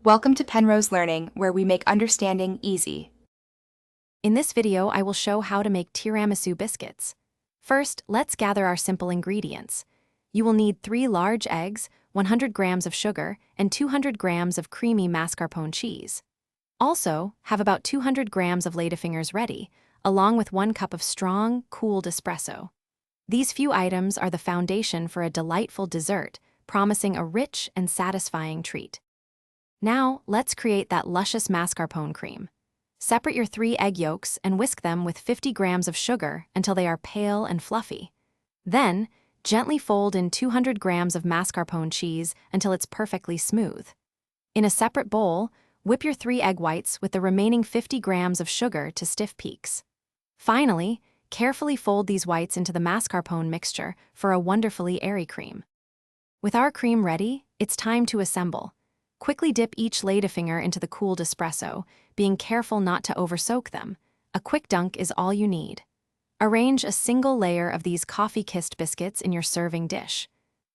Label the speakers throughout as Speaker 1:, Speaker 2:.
Speaker 1: Welcome to Penrose Learning, where we make understanding easy.
Speaker 2: In this video, I will show how to make tiramisu biscuits. First, let's gather our simple ingredients. You will need 3 large eggs, 100 grams of sugar, and 200 grams of creamy mascarpone cheese. Also, have about 200 grams of Ladyfingers ready, along with 1 cup of strong, cooled espresso. These few items are the foundation for a delightful dessert, promising a rich and satisfying treat. Now, let's create that luscious mascarpone cream. Separate your 3 egg yolks and whisk them with 50 grams of sugar until they are pale and fluffy. Then, gently fold in 200 grams of mascarpone cheese until it's perfectly smooth. In a separate bowl, whip your 3 egg whites with the remaining 50 grams of sugar to stiff peaks. Finally, carefully fold these whites into the mascarpone mixture for a wonderfully airy cream. With our cream ready, it's time to assemble. Quickly dip each Ladyfinger into the cooled espresso, being careful not to oversoak them. A quick dunk is all you need. Arrange a single layer of these coffee-kissed biscuits in your serving dish.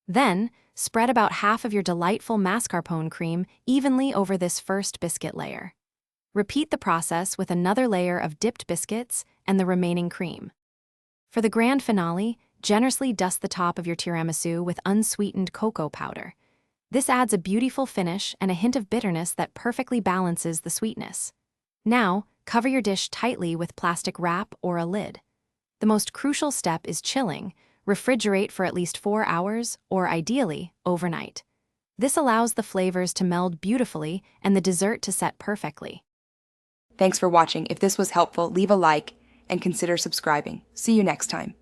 Speaker 2: Then, spread about half of your delightful mascarpone cream evenly over this first biscuit layer. Repeat the process with another layer of dipped biscuits and the remaining cream. For the grand finale, generously dust the top of your tiramisu with unsweetened cocoa powder. This adds a beautiful finish and a hint of bitterness that perfectly balances the sweetness. Now, cover your dish tightly with plastic wrap or a lid. The most crucial step is chilling. Refrigerate for at least 4 hours, or ideally, overnight. This allows the flavors to meld beautifully and the dessert to set perfectly.
Speaker 1: Thanks for watching. If this was helpful, leave a like and consider subscribing. See you next time.